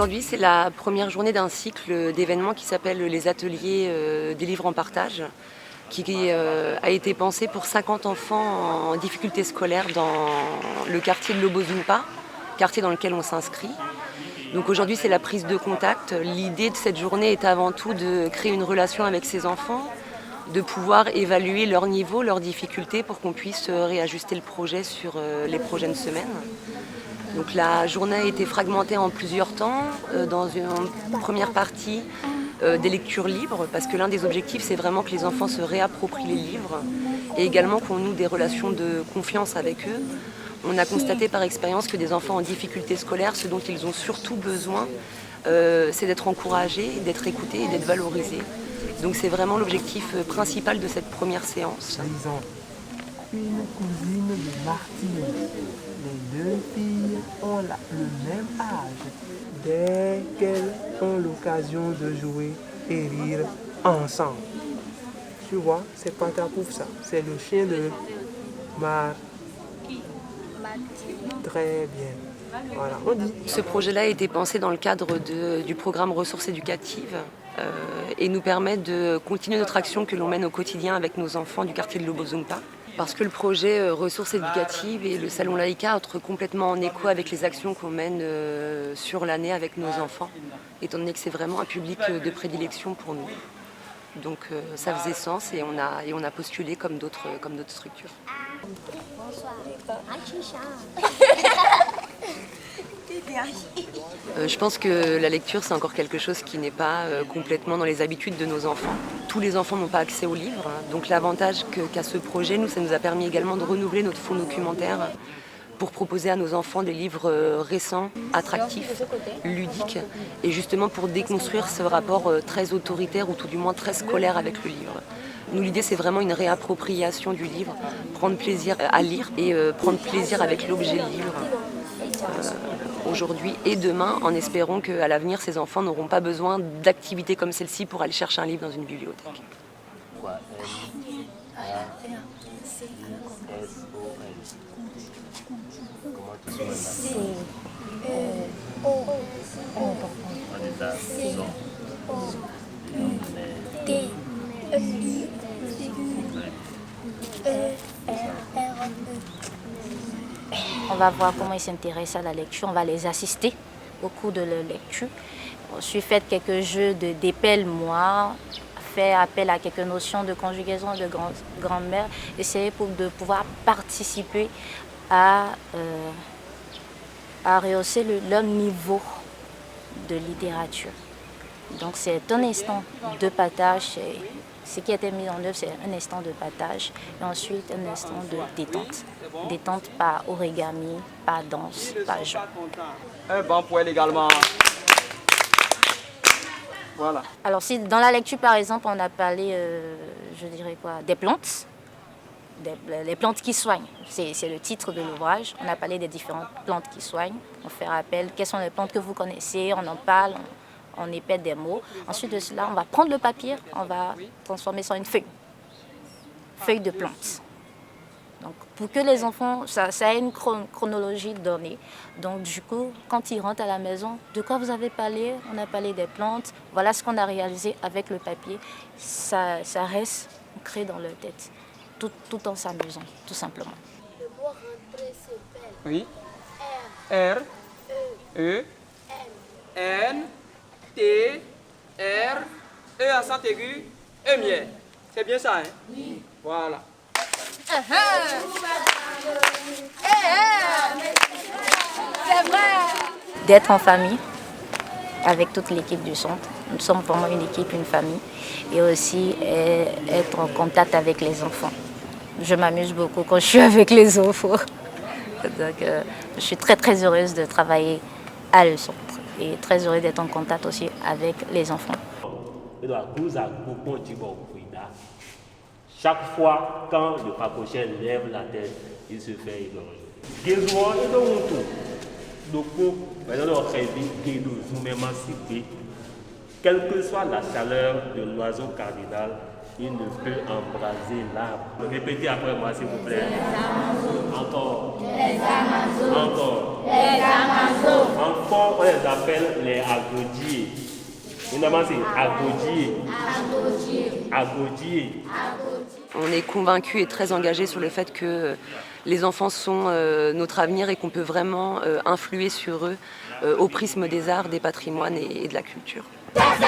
Aujourd'hui, c'est la première journée d'un cycle d'événements qui s'appelle les ateliers des livres en partage, qui a été pensé pour 50 enfants en difficulté scolaire dans le quartier de Lobozumpa, quartier dans lequel on s'inscrit. Donc aujourd'hui, c'est la prise de contact. L'idée de cette journée est avant tout de créer une relation avec ces enfants, de pouvoir évaluer leur niveau, leurs difficultés pour qu'on puisse réajuster le projet sur les prochaines semaines. Donc la journée a été fragmentée en plusieurs temps. Dans une première partie, des lectures libres, parce que l'un des objectifs, c'est vraiment que les enfants se réapproprient les livres et également qu'on noue des relations de confiance avec eux. On a constaté par expérience que des enfants en difficulté scolaire, ce dont ils ont surtout besoin, c'est d'être encouragés, d'être écoutés et d'être valorisés. Donc c'est vraiment l'objectif principal de cette première séance. Une cousine de Martine. Les deux filles ont le même âge. Dès qu'elles ont l'occasion de jouer et rire ensemble. Tu vois, c'est pas pour ça. C'est le chien de Martine. Très bien. Voilà, on dit. Ce projet-là a été pensé dans le cadre du programme Ressources éducatives et nous permet de continuer notre action que l'on mène au quotidien avec nos enfants du quartier de Lobozumpa. Parce que le projet Ressources éducatives et le Salon Laïka entrent complètement en écho avec les actions qu'on mène sur l'année avec nos enfants, étant donné que c'est vraiment un public de prédilection pour nous. Donc ça faisait sens et on a postulé comme d'autres structures. Bonsoir. Je pense que la lecture, c'est encore quelque chose qui n'est pas complètement dans les habitudes de nos enfants. Tous les enfants n'ont pas accès aux livres, donc l'avantage qu'a ce projet, ça nous a permis également de renouveler notre fonds documentaire pour proposer à nos enfants des livres récents, attractifs, ludiques, et justement pour déconstruire ce rapport très autoritaire ou tout du moins très scolaire avec le livre. Nous, l'idée, c'est vraiment une réappropriation du livre, prendre plaisir à lire et prendre plaisir avec l'objet livre. Aujourd'hui et demain, en espérant qu'à l'avenir, ces enfants n'auront pas besoin d'activités comme celle-ci pour aller chercher un livre dans une bibliothèque. On va voir comment ils s'intéressent à la lecture, on va les assister au cours de leur lecture. Ensuite, faire quelques jeux d'épelle-moi, faire appel à quelques notions de conjugaison de grammaire, essayer de pouvoir participer à rehausser leur niveau de littérature. Donc c'est un instant de partage. Ce qui a été mis en œuvre, c'est un instant de partage et ensuite un instant de détente. Détente par origami, par danse, par jeu. Un banc poêle également. Voilà. Alors si dans la lecture, par exemple, on a parlé, des plantes, les plantes qui soignent, c'est le titre de l'ouvrage. On a parlé des différentes plantes qui soignent. On fait rappel, quelles sont les plantes que vous connaissez, on en parle. On épelle des mots. Ensuite de cela, on va prendre le papier, on va transformer ça en une feuille de plante. Donc, pour que les enfants, ça ait une chronologie donnée. Donc, du coup, quand ils rentrent à la maison, de quoi vous avez parlé? On a parlé des plantes. Voilà ce qu'on a réalisé avec le papier. Ça reste ancré dans leur tête, tout en s'amusant, tout simplement. Le mot rentrer s'appelle Oui. R. E. N. T, R, E accent aigu, E miel. C'est bien ça, hein? Oui. Voilà. c'est vrai. D'être en famille avec toute l'équipe du centre. Nous sommes vraiment une équipe, une famille. Et aussi être en contact avec les enfants. Je m'amuse beaucoup quand je suis avec les enfants. Donc, je suis très très heureuse de travailler à le centre. Et très heureux d'être en contact aussi avec les enfants. Chaque fois, quand le pacochère lève la tête, il se fait égorger. Quelle que soit la chaleur de l'oiseau cardinal, il ne peut embraser l'arbre. Répétez après moi, s'il vous plaît. Encore. Encore. Enfants, on les appelle les agodiers. Finalement, c'est agodier. On est convaincus et très engagés sur le fait que les enfants sont notre avenir et qu'on peut vraiment influer sur eux au prisme des arts, des patrimoines et de la culture. Baiser